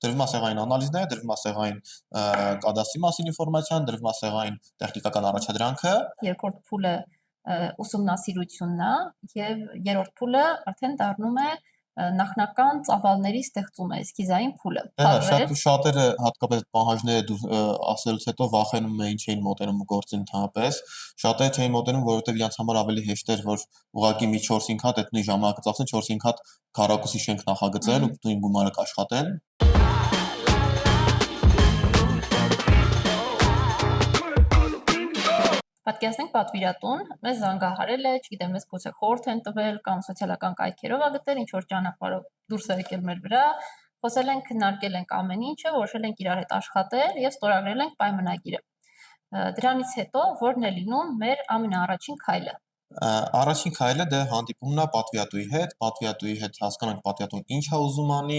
Դրվում է սեղանին անալիզները, դրվում է սեղանին կադաստրի մասին ինֆորմացիան, դրվում է սեղանին տեխնիկական առաջադրանքը։ Երկրորդ փուլը ուսումնասիրությունն է եւ երրորդ փուլը արդեն դառնում է նախնական ծավալների ստեղծումը, էսքիզային փուլը։ Շատերը հատկապես պահանջները ասելուց հետո վախենում էին, չէին մոտենում գործին ընդհանրապես։ Շատերը չէին մոտենում, որովհետև իրենց համար ավելի հեշտ էր, որ ուղղակի մի 4-5 հատ այդ նույն ժամանակը ծախսեն 4-5 հատ քառակուսի շենք նախագծեն ու նույն գումարը կաշխատեն։ Պատկերացնենք պատվիրատուն, մեզ զանգահարել է, չգիտեմ, մեզ գուցե խորհուրդ են տվել կամ սոցիալական կայքերով ա գտել, ինչ որ ճանապարհով դուրս է եկել մեր վրա, խոսել ենք, քննարկել ենք ամեն ինչը, որոշել ենք իրար հետ աշխատել եւ ստորագրել ենք պայմանագիրը։ Դրանից հետո ո՞րն է լինում մեր ամենաառաջին քայլը։ Առաջին քայլը դե հանդիպումն է պատվիրատուի հետ հասկանում ենք պատվիրատուն ինչ է ուզում անի,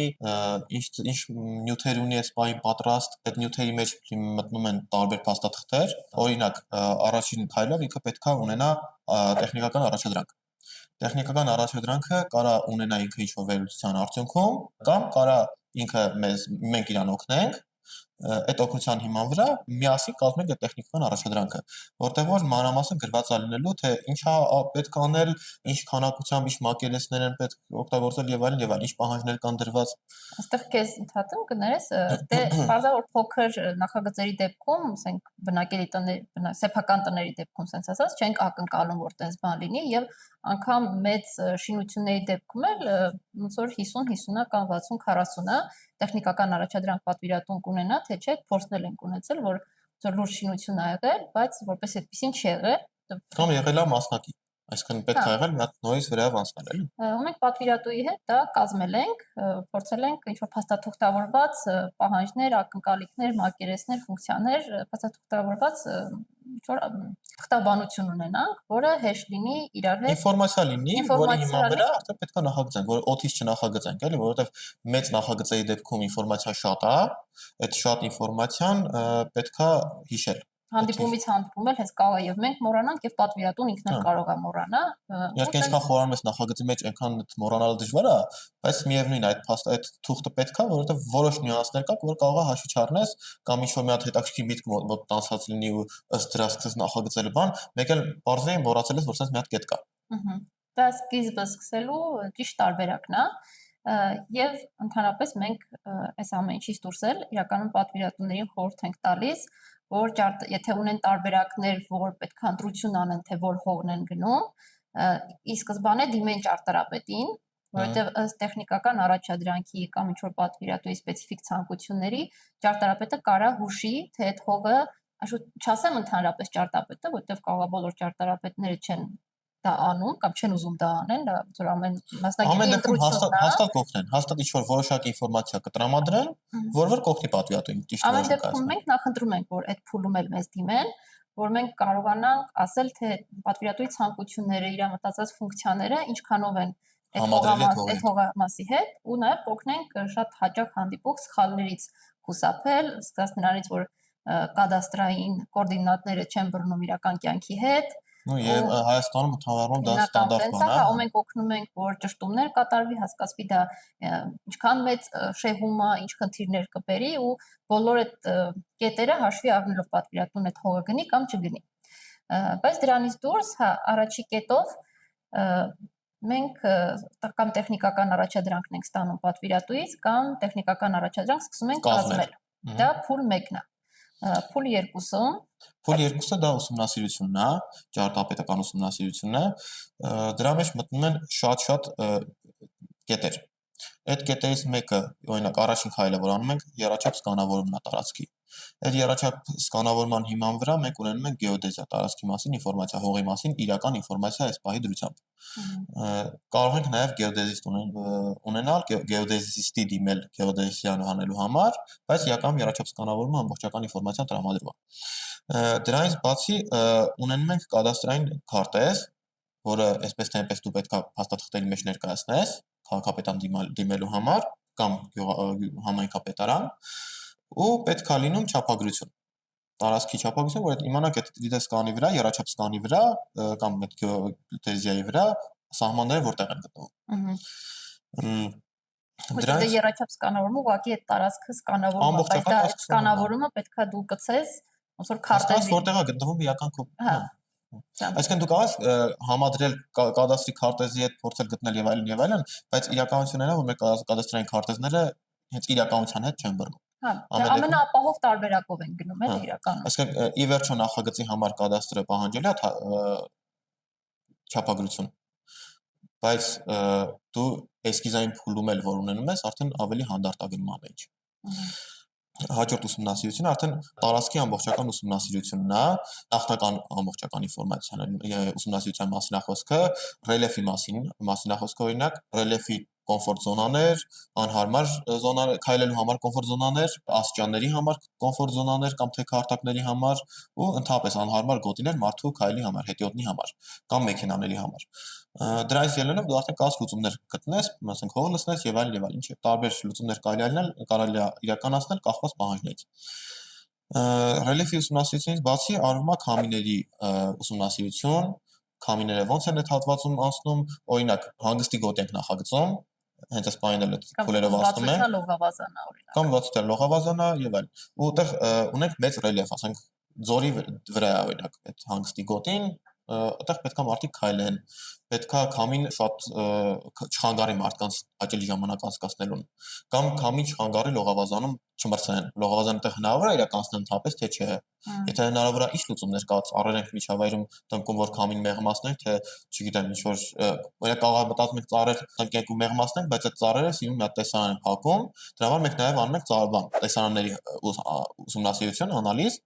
ինչ նյութեր ունի այս պահին պատրաստ, այդ նյութերի մեջ մտնում են տարբեր փաստաթղթեր, օրինակ առաջին քայլով ինքը պետք է ունենա տեխնիկական առաջադրանք։ Տեխնիկական առաջադրանքը կարա ունենա ինքը ինչ-որ վերլուծության արդյունքում կամ կարա ինքը մենք իրան օգնենք այդ օգնության հիման վրա միասին կազմում ենք այդ տեխնիկական առաջադրանքը, որտեղ որ մանրամասն գրված է լինելու, թե ինչա պետք անել, ինչ քանակությամբ, ինչ մակերեսներ են պետք օգտագործել եւ այլն, ինչ պահանջներ կան դրված։ Այստեղ քեզ ընդհատում կներես, դե բարձր որ փոքր նախագծերի դեպքում, ասենք բնակելի տներ, սեփական տների դեպքում, sense ասած, չենք ակնկալում, որ տես բան լինի եւ անգամ մեծ շինությունների դեպքում էլ ոնց որ 50-50-ը կամ 60-40-ը տեխնիկական առաջադրանք պատվիրատուն կունենա, թե չէ, փորձնել ենք ունեցել, որ լուրջ շինություն ա եղել, բայց որպես այդպեսին չի եղել։ Կամ եղել է մասնակի, այսինքն պետք է եղել մի հատ նորից վրայով անցնել, էլի։ Ու մենք պատվիրատուի հետ դա կազմել ենք, փորձել ենք ինչ-որ փաստաթղթավորված պահանջներ, ակնկալիքներ, մակերեսներ, ֆունկցիաներ, փաստաթղթավորված ինչ-որ թղթաբանություն ունենանք, որը հեշտ լինի իրար հետ ինֆորմացիա լինի, որի հիման վրա արդեն պետք է նախագծենք, որ օթից չնախագծենք, էլի, որովհետև մեծ նախագծերի դեպքում ինֆորմացիա շատ է, այդ շատ ինֆորմացիան պետք է հիշել։ Հանդիպումից հանդիպում էլ հենց կարող է եւ մենք մոռանանք եւ պատվիրատուն ինքն էլ կարող է մոռանա։ Իհարկե ինչքան խորանում ես նախագծի մեջ, այնքան մոռանալը դժվար է, բայց միևնույն է այդ թուղթը պետք է, որովհետեւ որոշ նյուանսներ կա, որ կարող է հաշվի չառնես կամ ինչ-որ մի հատ հետաքրքիր միտք մոտ տանցած լինի ու ըստ դրա սկսես նախագծել բան, մեկ էլ բարձրային մոռացել ես, որ sense մի հատ կետ կա։ Դա սկիզբը սկսելու ճիշտ տարբերակն է։ Եվ ընդհանրապես մենք այս ամեն ինչից դուրս էլ իրականում պատվիրատուներին խորհուրդ ենք տալիս, որ եթե ունեն տարբերակներ, որ պետք է ընտրություն անեն, թե որ հողն են գնում, ի սկզբանե դիմեն ճարտարապետին, որովհետև ըստ տեխնիկական առաջադրանքի կամ ինչ-որ պատվիրատուի սպეციფიկ ցանկությունների ճարտարապետը կարա հուշի, թե այդ հողը, չասեմ ընդհանրապես ճարտարապետը, որովհետև կարող է բոլոր ճարտարապետները չեն դա անում կամ չեն ուզում դա անեն, դա որ ամեն մասնագետի ընտրությունն է։ Հաստատ կօգնեն, հաստատ ինչ-որ որոշակի ինֆորմացիա կտրամադրեն, որ կօգնի պատվիրատուին ճիշտ որոշում կայացնել։ Ամեն դեպքում մենք նախընտրում ենք, որ այդ փուլում էլ մեզ դիմեն, որ մենք կարողանանք ասել, թե պատվիրատուի ցանկությունները, իր մտածած ֆունկցիաները ինչքանով են այդ հողամասի հետ ու նաև կօգնենք շատ հաճախ հանդիպող սխալներից խուսափել, սկսած նրանից, որ կադաստրային կոորդինատները չեն բռնում իրական կյանքի հետ։ Եվ Հայաստանում ընդհանրապես դա ստանդարտ բան է։ Ու մենք օգնում ենք, որ ճշտումներ կատարվի, հասկացվի դա ինչքան մեծ շեհում է, ինչ խնդիրներ կբերի ու բոլոր այդ կետերը հաշվի առնելով պատվիրատուն այդ հողը գնի կամ չգնի։ Բայց դրանից դուրս, առաջի կետով մենք կամ տեխնիկական առաջադրանքն ենք ստանում պատվիրատուից կամ տեխնիկական առաջադրանք սկսում ենք կազմել։ Դա փուլ 1-ն է։ Փուլ 2-ը դա ուսումնասիրությունն է, ճարտարապետական ուսումնասիրությունն է։ Դրա մեջ մտնում են շատ կետեր։ Այդ կետերից մեկը, օրինակ, առաջին քայլը, որ անում ենք, եռաչափ սկանավորումն է տարածքի։ Այդ եռաչափ սկանավորման հիման վրա մենք ունենում ենք գեոդեզիա, տարածքի մասին ինֆորմացիա, հողի մասին իրական ինֆորմացիա այս պահի դրությամբ։ Կարող ենք նաև գեոդեզիստ ունենալ, գեոդեզիստի դիմել գեոդեզիան հանելու համար, բայց իրականում եռաչափ սկանավորումը ամբողջական ինֆորմացիան տրամադրում է։ Դրանից բացի ունենում ենք կադաստրային քարտեզ, որը այսպես թե այնպես դու պետք է փաստաթղթերի մեջ ներկայացնես քաղաքապետարան դիմելու համար կամ համայնքապետարան ու պետք է լինում չափագրություն։ Տարածքի չափագրություն, որ իմանանք այդ դիտես սկանի վրա, եռաչափ սկանի վրա կամ այդ գեոդեզիայի վրա սահմանները որտեղ են գտնվում։ Որտեղ դե երաչափ սկանավորումը ուղղակի այդ տարածքը սկանավորում է, բայց դա այդ սկանավորումը պետքա դու կցես ոնց որ քարտեզի, որտեղ է գտնվում իրական հա։ Այսինքն դու կարող ես համադրել կադաստրի քարտեզի հետ փորձել գտնել եւ այլն, բայց իրականությունն է, որ մեր կադաստրային քարտեզները հենց իրականության հետ չեն բռնում։ Հա, ամենաապահով տարբերակով են գնում էլ իրականում։ Այսինքն ի վերջո նախագծի համար կադաստրը պահանջել է չափագրություն, բայց դու էսկիզային փուլում էլ որ ունենում ես, արդեն ավելի հանդարտ է գնում ամեն ինչ։ Հաջորդ ուսումնասիրությունը արդեն տարածքի ամբողջական ուսումնասիրությունն է, նախնական ամբողջական ինֆորմացիան ուսումնասիրության մասին է խոսքը, ռելիեֆի մասին է խոսքը, օրինակ, ռելիեֆի կոմֆորտ զոնաներ, անհարմար զոնաներ, քայլելու համար կոմֆորտ զոնաներ, աստիճանների համար կոմֆորտ զոնաներ կամ թե քարտակների համար ու ընդհանրապես անհարմար գոտիներ մարդու քայլի համար, հետիոտնի համար կամ մեքենաների համար։ Դրանից ելնելով դու արդեն կարողս լուծումներ գտնես, ասենք հողը լցնես եւ այլն, ինչ տարբեր լուծումներ կարելի է իրականացնել կախված պահանջներից։ Ռելիեֆի ուսումնասիրությունից բացի արվում է քամիների ուսումնասիրություն, քամիները ոնց են այդ հատվածում անցնում, օրինակ հանգստի գոտ ենք նախագծում, հենց այս բանին էլ փուլերով ասում են, կամ 60 լողավազանա եւ այլն։ Ու այդտեղ ունենք մեծ ռելիեֆ, ասենք ձորի վրա է օրինակ այդ հանգստի գոտին, այդտեղ պետքա մարդիկ քայլեն, պետքա քամին շատ չխանգարի մարդկանց հաճելի ժամանակ անցկացնելուն, կամ քամին չխանգարի լողավազանում չմրցնեն, լողավազանը այդտեղ հնարավոր է իրականացնել ընդհանրապես թե չէ։ Եթե հնարավոր է, ինչ լուծումներ կա, ծառեր ենք միջավայրում տնկում, որ քամին մեղմացնենք, թե չգիտեմ ինչ որ օրինակ կարող մտածում ենք ծառեր տնկենք ու մեղմացնենք, բայց այդ ծառերը սիրուն մի հատ տեսարան են փակում, դրա համար մենք նաև անում ենք տեսարանների ուսումնասիրություն, անալիզ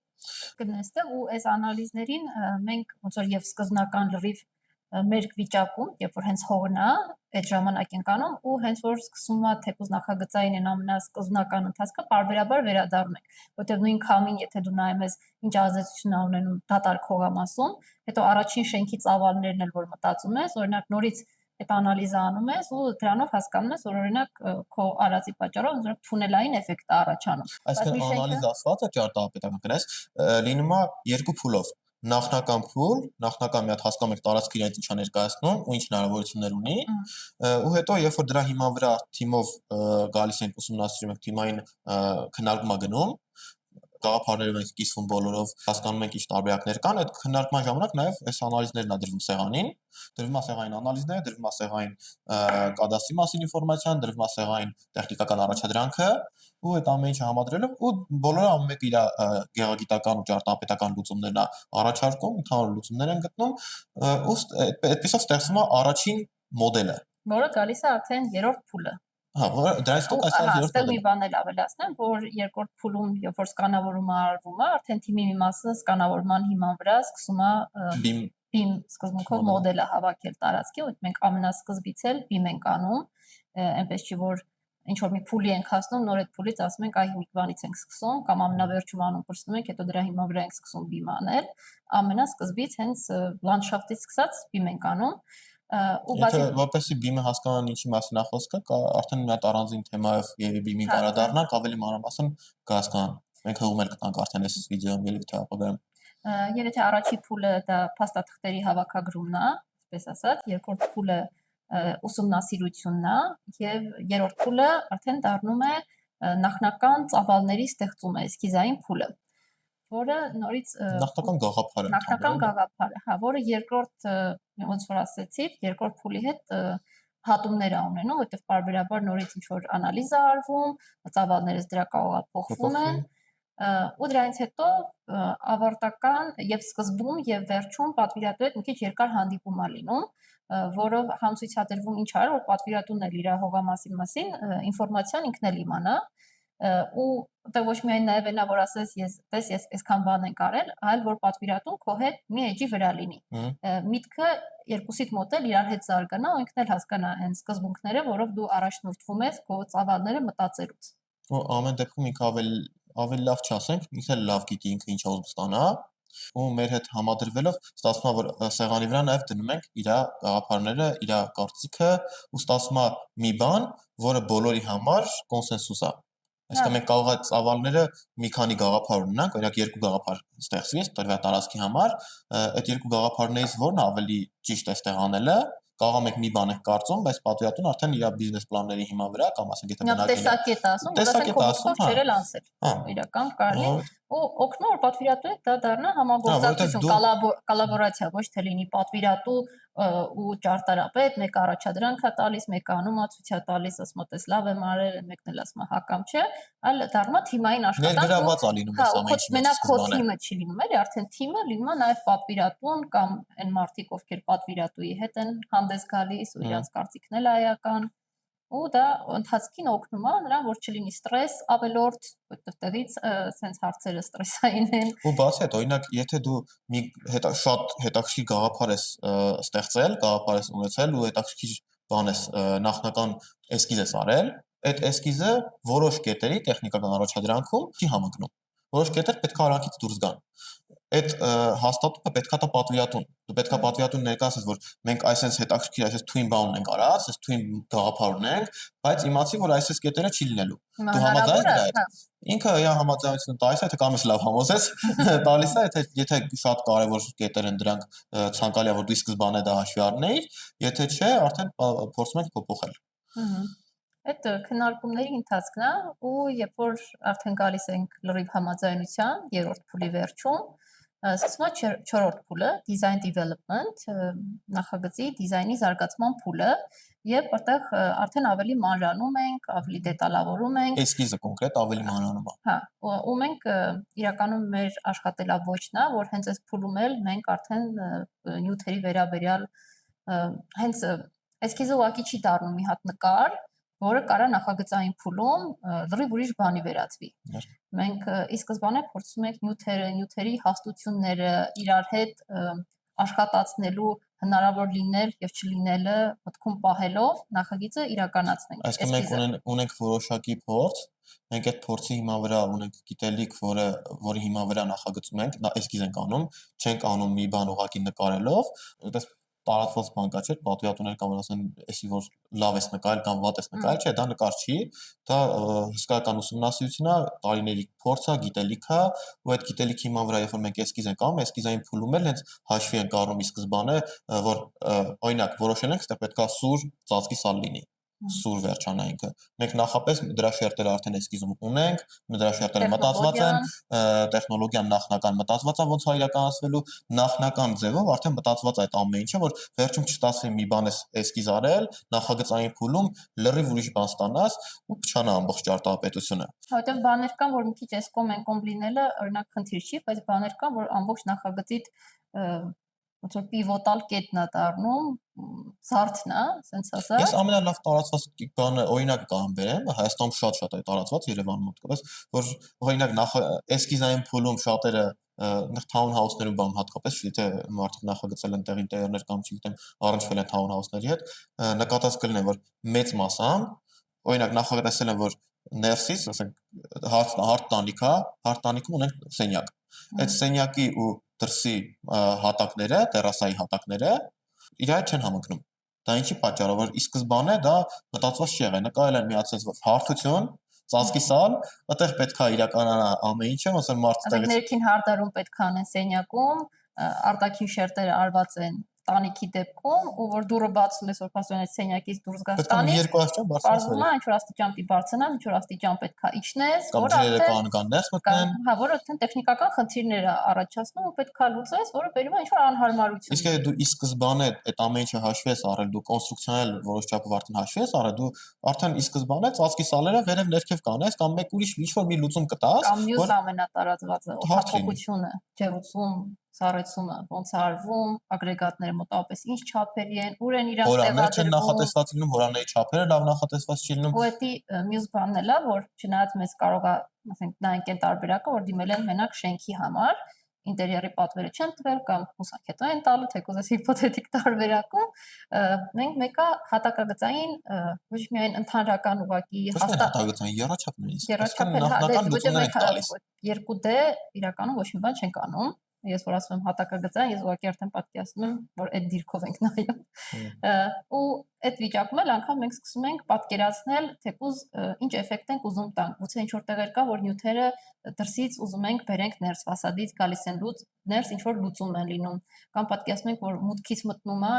գտնեստեղ ու այս անալիզներին մենք ոնց որ եւ սկզբնական լրիվ մեր վիճակում, երբ որ հենց հողն է, այդ ժամանակ ենք անում ու հենց որ սկսում է թեկուզ նախագծային են ամենասկզբնական ընթացքը բարբերաբար վերադառնում ենք, որտեղ նույն քամին, եթե դու նայում ես ինչ ազդեցություն է ունենում դատարկ հողամասում, հետո առաջին շենքի ծավալներն էլ որ մտածում ես, օրինակ նորից այդ անալիզը անում ես ու դրանով հասկանում ես, որ օրինակ քո արածի պատճառով օրինակ թունելային էֆեկտ է առաջանում։ Այսինքն անալիզ ասվածը ճարտարապետական գնաց լինում է երկու փուլով։ Նախնական փուլ, նախնական մի հատ հասկանում եք տարածքը իրենց ինչա ներկայացնում ու ինչ հնարավորություններ ունի, ու հետո երբ որ դրա հիման վրա թիմով գալիս ենք ուսումնասիրում ենք թիմային քննարկում գնում, գաղափարներով ենք կիսվում բոլորով, հասկանում ենք ինչ տարբերակներ կան, այդ քննարկման ժամանակ նաև այս անալիզներն է դրվում սեղանին, դրվում է սեղանին անալիզները, դրվում է սեղանին կադաստրի մասին ինֆորմացիան, դրվում է սեղանին տեխնիկական առաջադրանքը, ու այդ ամեն ինչը համադրելով ու բոլորը ամեն մեկը իր գեղագիտական ու ճարտարապետական լուծումներն է առաջարկում, ընդհանուր լուծումներ են գտնում, ու այդպեսով ստեղծվում է առաջին մոդելը, որը գալիս է արդեն երրորդ փուլը։ Հա, դրանից հետո այս երրորդ մոդելը։ Մի բան էլ ավելացնեմ, որ երկրորդ փուլում, երբ որ սկանավորումը արվում է, արդեն թիմի մի մասը սկանավորման հիման վրա սկսում է BIM սկզբունքով մոդելը հավաքել տարածքի, ու մենք ամենասկզբից էլ BIM ենք անում, այնպես չի որ ինչ որ մի փուլի ենք հասնում, նոր այդ փուլից ասում ենք այ մի բանից ենք սկսում, կամ ամենավերջում անում պրծնում ենք, հետո դրա հիման վրա ենք սկսում BIM անել, ամենասկզբից հենց լանդշաֆտից սկսած BIM ենք անում։ Եթե որպեսզի BIM-ը հասկանան ինչի մասին է խոսքը, արդեն մի հատ առանձին թեմայով եւ BIM-ին կարադառնանք, ավելի մանրամասն կհասկանան։ Մենք հողում էլ կտանք արդեն այս վիդեոյում ելույթ թե ապագայում։ Եվ եթե առաջի փուլը դա փաստաթղթերի հավաքագրումն է, այսպես ասած, երկրորդ փուլը ուսումնասիրությունն է եւ երրորդ փուլը արդեն դառնում է նախնական ծավալների ստեղծումը, էսքիզային փուլը, որը նորից նախնական գաղափարը, հա, որը երկրորդ ոնց որ ասեցի, երկրորդ փուլի հետ հատումներ է ունենում, որտեղ բարբերաբար նորից ինչ որ անալիզ է արվում, ծավալներս դրա կարող փոխվում են, ու դրանից հետո ավարտական եւ սկզբում եւ վերջում պատվիրատու հետ մի քիչ երկար հանդիպում է լինում, որով համցուցադրվում ինչ արել, որ պատվիրատուն էլ իր հողամասի մասին ինֆորմացիան ինքն էլ իմանա, ու դա ոչ միայն նաև այնա որ ասես ես այսքան բան ենք արել, այլ որ պատվիրատուն քո հետ մի էջի վրա լինի։ Միտքը երկուսիդ մոտ էլ իրար հետ զարգանա ու ինքն էլ հասկանա այն սկզբունքները, որով դու առաջնորդվում ես քո ծավալները մտածելուց։ Ու ամեն դեպքում ինքը ավելի լավ չասենք, ինքը լավ գիտի ինքը ինչա ուզում ստանա, ու մեր հետ համադրվելով ստացվում է որ սեղանի վրա նաև դնում ենք իր գաղափարները, իր կարծիքը, ու ստացվում է մի բան, որը բոլորի համար կոնսենսուս է։ Այսինքն մենք կարող է ծավալները մի քանի գաղափար ունենանք, օրինակ երկու գաղափար ստեղծվի տրվյալ տարածքի համար, այդ երկու գաղափարներից որն ավելի ճիշտ է ստեղ անելը, կարող եք մի բան եք կարծում, բայց պատվիրատուն արդեն իր բիզնես պլանների հիման վրա կամ ասենք եթե Նա տեսակետ ասում, որ ասենք կողքով չերել անցել։ Իրական կարելի ու օգնում որ պատվիրատու դա դառնա համագործակցություն, կոլաբորացիա, ոչ թե լինի պատվիրատու ու ճարտարապետ, մեկը առաջադրանք է տալիս, մեկը անումացույց է տալիս, ասում է, լավ եմ արել, մեկն էլ ասում է հակամ չէ, այլ դառնա թիմային աշխատանք։ Ներգրավված է լինում այս ամենի մեջ։ Մենակ քո թիմը չի լինում, էլի, արդեն թիմը լինում է նաև պատվիրատուն կամ այն մարդիկ, ովքեր պատվիրատուի հետ են հանդես գալիս ու իրենց կարծիքն էլ այական։ Ու դա ընթացքին օգնում է նրան, որ չլինի ստրես ավելորդ, այդտեղից sense հարցերը ստրեսային են։ Ու բացի այդ, օրինակ, եթե դու մի շատ հետաքրքիր գաղափար ես ստեղծել, գաղափար ես ունեցել ու հետաքրքիր բան ես նախնական էսքիզ ես արել, այդ էսքիզը որոշ կետերի տեխնիկական առաջադրանքում չի համընկնում։ Որոշ կետեր պետք է արանքից դուրս գան։ Այդ հաստատումը պետքա տա պատվիրատուն։ Դու պետքա պատվիրատուն ներկայացնես, որ մենք այսպես հետաքրքիր, այսպես թույն բան ունենք արած, այսպես թույն գաղափար ունենք, բայց իմացի, որ այսպես կետերը չի լինելու։ Դու համաձայն ես դրա հետ։ Ինքը իր համաձայնությունը տալիս է, թե կամ ես լավ համոզես, տալիս է, եթե շատ կարևոր կետեր են դրանք ցանկալի է, որ դու սկզբանե դա հաշվի առնեիր, եթե չէ, արդեն փորձում ենք փոփոխել։ Այդ քննարկումների ընթացքն է ու երբ որ արդեն գալիս ենք լրիվ համաձայնության երրորդ փուլի վերջում, սկսվում է չորրորդ փուլը, design development, նախագծի դիզայնի զարգացման փուլը, եւ որտեղ արդեն ավելի մանրանում ենք, ավելի դետալավորում ենք։ Էսքիզը կոնկրետ ավելի մանրանում է։ Հա, ու մենք իրականում մեր աշխատելավոճն է, որ հենց այս փուլում էլ մենք արդեն նյութերի վերաբերյալ հենց էսքիզը ուղղակի չի դառնում մի հատ նկար, որը կարա նախագծային փուլում լրիվ ուրիշ բանի վերածվի։ Մենք ի սկզբանե փորձում ենք նյութերի հաստությունները իրար հետ աշխատացնելու հնարավոր լինել եւ չլինելը մտքում պահելով նախագիծը իրականացնենք։ Այսինքն մենք ունենք որոշակի փորձ, մենք այդ փորձի հիման վրա ունենք գիտելիք, որի հիման վրա նախագծում ենք, էսքիզ ենք անում, չենք անում մի բան ուղղակի նկարելով, այդպես տարածված բան կա չէ, պատվիրատուներ կամ ասեն, էսի որ լավ ես նկարել կամ վատ ես նկարել, չէ, դա նկար չի, դա հսկայական ուսումնասիրություն է, տարիների փորձ է, գիտելիք է, ու այդ գիտելիքի հիման վրա երբ որ մենք էսքիզ ենք անում, էսքիզային փուլում էլ հենց հաշվի ենք առնում ի սկզբանե, որ օրինակ որոշել ենք, այստեղ պետքա սուր ծածկի սալ լինի։ Սուր վերջանա ինքը։ Մենք նախապես դրա շերտերը արդեն էսքիզում ունենք, դրա շերտերը մտածված են, տեխնոլոգիան նախնական մտածված է ոնց է իրականացվելու, նախնական ձևով արդեն մտածված է այդ ամեն ինչը, որ վերջում չստացվի մի բան էսքիզ արել, նախագծային փուլում լրիվ ուրիշ բան ստանաս ու փչանա ամբողջ ճարտարապետությունը։ Որտեղ բաներ կան, որ մի քիչ էսկոմ կոմբինել օրինակ խնդիր չի, բայց բաներ կան, որ ամբողջ նախագծիդ ոնց որ պիվոտալ կետն է դառնում, զարդն է, ասենց ասած։ Ես ամենալավ տարածված բանը օրինակ կամ բերեմ, Հայաստանում շատ է տարածված, Երևանում մոտքովս, որ օրինակ էսքիզային փուլում շատերը town house-ներում բան հատկապես, եթե մարդիկ նախագծել են տեղ ինտերիերներ կամ չգիտեմ, առնչվել են town house-ների հետ, նկատած կլինեն, որ մեծ մասամբ օրինակ նախագծել են, որ ներսից, ասենք, հարթ տանիք է, հարթ տանիքում ունեն սենյակ։ Այդ սենյակի ու դրսի հատակները, տերասայի հատակները իրար չեն համընկնում։ Դա ինչի պատճառով, որ ի սկզբանե դա մտածված չի եղել, նկարել են միացած հարթություն, ծածկի սալ, այդտեղ պետքա իրականանա ամեն ինչը, ոնց որ մարդը տեղից ներքին հարդարում պետք է անեն սենյակում, արտաքին շերտերը արված են տանիքի դեպքում, ու որ դուռը բացում ես, որ փաստորեն այդ սենյակից դուրս գաս տանիք, երկու աստիճան բարձրացնել։ Ինչ որ աստիճան պիտի բարձրանաս, ինչ որ աստիճան պետք է իջնես, որ արդեն կան ներս մտնեն։ Հա, որ արդեն տեխնիկական խնդիրներ է առաջացնում ու պետք է լուծես, որը բերում է ինչ որ անհարմարություն։ Իսկ եթե դու ի սկզբանե այդ ամեն ինչը հաշվի ես առել, դու կոնստրուկցիոնալ որոշ չափով արդեն հաշվի ես առել, դու արդեն ի սկզբանե ծածկի սալերը վերև ներքև կանես կամ մեկ ուրիշ ինչ-որ մի լուծում կտաս, կամ մյուս ամենատարածվածը օգտագործությունը, ջերուցում, սառեցումը ոնց է արվում, ագրեգատները մոտավորապես ինչ չափերի են, ուր են իրանք տեղադրվում, նախատեսված լինում, հորանների չափերը լավ նախատեսված չի լինում։ Ու դա մյուս բանն էլ է, որ չնայած մեզ կարող է, ասենք, նայենք այն տարբերակը, որ դիմել են մենակ շենքի համար, ինտերիերի պատվերը չեն տվել կամ հուսանքետո են տալու, թեկուզ այս հիպոթետիկ տարբերակում, մենք մեկը հատակագծային ոչ միայն ընդհանրական ուղղակի հատակագծային եռաչափն է, նախնական լուծումներ ենք տալիս։ 2D իրականում ոչ մի բան չենք անում, ես որ ասում եմ հատակագծային, ես ուղղակի արդեն պատկերացնում եմ, որ այդ դիրքով ենք նայում։ Ու այդ վիճակում էլ անգամ մենք սկսում ենք պատկերացնել, թեկուզ ինչ էֆեկտ ենք ուզում տանք։ Գուցե ինչ որ տեղեր կա, որ նյութերը դրսից ուզում ենք բերենք ներս, ֆասադից գալիս են ներս ինչ որ լուծում են լինում, կամ պատկերացնում ենք, որ մուտքից մտնում է,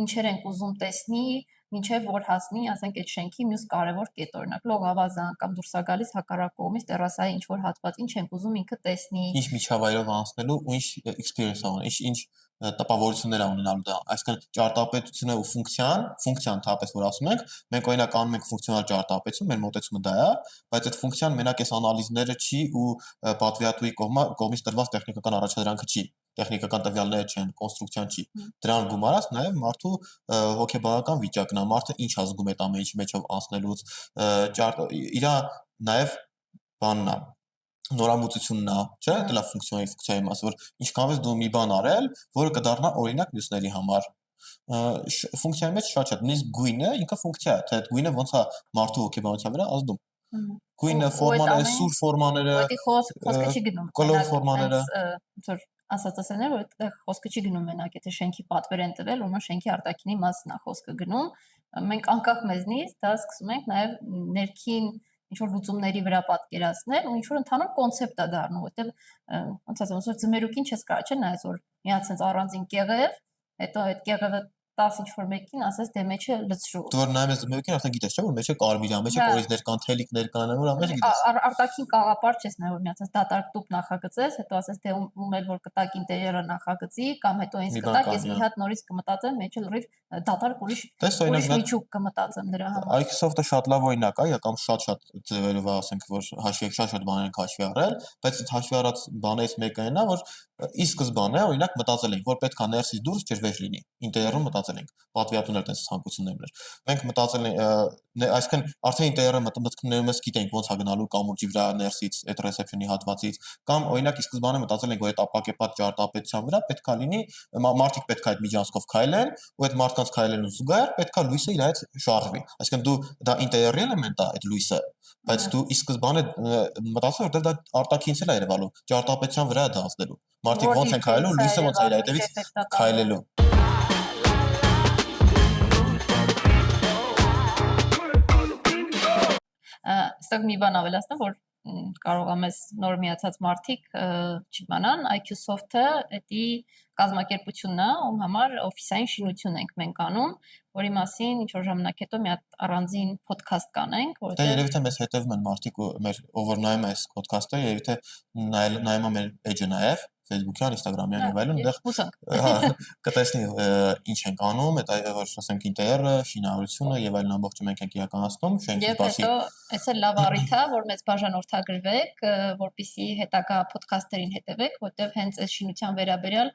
ինչեր ենք ուզում տեսնի, մինչև որ հասնի, ասենք այդ շենքի մյուս կարևոր կետ, օրինակ լողավազան կամ դուրս է գալիս հակառակ կողմից տերասայի ինչ որ հատված, ինչ ենք ուզում ինքը տեսնի, ինչ միջավայրով անցնելու ու ինչ experience ունենալու, ինչ տպավորություններ ունենալու դա, այսինքն ճարտարապետությունը ու ֆունկցիան թապես որ ասում մենք օրինակ անում ենք ֆունկցիոնալ ճարտարապետություն, մեր մոտեցումը դա է, բայց այդ ֆունկցիան մենակ այս անալիզները չի ու պատվիրատուի կողմից տրված տեխնիկական առաջադրանքը չի, տեխնիկական տվյալները չեն, կոնստրուկցիան չի։ Դրան գումարած նաև մարդու հոգեբանական վիճակն է, մարդը ինչ ազգում է այդ ամեն ինչի մեջով անցնելուց, իր նաև բանն է նորամուծությունն է, չէ՞, դա ֆունկցիայի մասը, որ ինչքան ես դու մի բան արել, որը կդառնա օրինակ մյուսների համար։ Ֆունկցիայի մեջ շատ նույնիսկ գույնը ինքը ֆունկցիա է, թե այդ գույնը ոնց է մարդու հոգեբանության վրա ազդում։ Գույնը, ֆորմաները, սուր ֆորմաները, խոսքը չի գնում, կոլոր ֆորմաները, ոնց որ ասած ասեններ, որ այդտեղ խոսքը չի գնում մենակ եթե շենքի պատվեր են տվել, ուրեմն շենքի արտաքինի մասն է խոսքը գնում։ Մենք անկախ մեզնից դա սկսում ենք նաև ներքին ինչ որ լուծումների վրա պատկերացնել ու ինչ որ ընդհանուր կոնցեպտ է դառնում, որտեղ ոնց ասեմ, ոնց որ ձմերուկին չես կարա չէ՞ նայես որ միած sense առանձին կեղև, հետո այդ կեղևը 10 ինչ որ մեկին ասես դե մեջը լցրու։ Դու որ նայում ես ձմերուկին արդեն գիտես չէ՞ որ մեջը կարմիր է, մեջը կորիզներ կան, թելիկներ կան, որ ամենը գիտես։ Արտաքին կաղապար չես նայ որ միացած դատարկ տուփ նախագծես, հետո ասես դե ում էլ որ կտակ ինտերիերը նախագծի կամ հետո ինձ կտակ ես մի հատ նորից կմտածեմ, մեջը լրիվ դատարկ ուրիշ միջուկ կմտածեմ դրա համար։ Microsoft-ը շատ լավ օրինակ է, կամ շատ ձևերով ասենք որ հաշվի շատ բաներ են հաշվի առել, բայց այդ հաշվի առած բաներից մեկը այն է, որ ի սկզբանե օրինակ մտածել ենք, որ պետք է ներսից դուրս ջրվեժ լինի։ Ինտերիերում մտածել ենք, պատվիրատուներ այդպես ցանկություններ ուներ։ Մենք մտածել ենք, այսինքն արդեն ինտերիերը մտքներում ես գիտենք ոնց է գնալու կամուրջի վրա ներսից այդ ռեսեպշնի հատվածից, կամ օրինակ ի սկզբանե մտածել ենք, որ այդ ապակեպատ ճարտարապետության վրա պետքա լինի, մարդիկ պետքա այդ միջանցքով քայլեն, ու այդ մարդկանց քայլելուն զուգահեռ պետքա լույսը իր հետ շարժվի։ Այսինքն դու դա ինտերիերի էլեմենտ է այդ լույսը, բայց դու ի սկզբանե մտածել որտեղ դա արտաքինից էլ է երևալու, ճարտարապետության վրա է դա ազդելու։ Մարդիկ ոնց են քայլելու, լույսը ոնց է իր հետևից քայլելու։ Ստեղ մի բան ավելացնեմ, որ կարող է մեզ նոր միացած մարդիկ չիմանան, IQSoft-ը դա կազմակերպությունն է, ում համար օֆիսային շինություն ենք մենք անում, որի մասին ինչ որ ժամանակ հետո մի հատ առանձին ոդքասթ կանենք, որտեղ երևի թե մեզ հետևում են մարդիկ ու մեր ով որ նայում է այս ոդքասթը, երևի թե նայում է մեր էջը նաև Facebook-յան, Instagram-յան եւ այլն, այնտեղ կտեսնի ինչ ենք անում, այդ որ ասենք ինտերիերը, շինարարությունը եւ այլն ամբողջը մենք ենք իրականացնում, շենքից բացի։ Եվ հետո այս էլ լավ առիթ է, որ մեզ բաժանորդագրվեք, որպեսզի հետագա ոդքասթերին հետևեք, որտեղ հենց այս շինության վերաբերյալ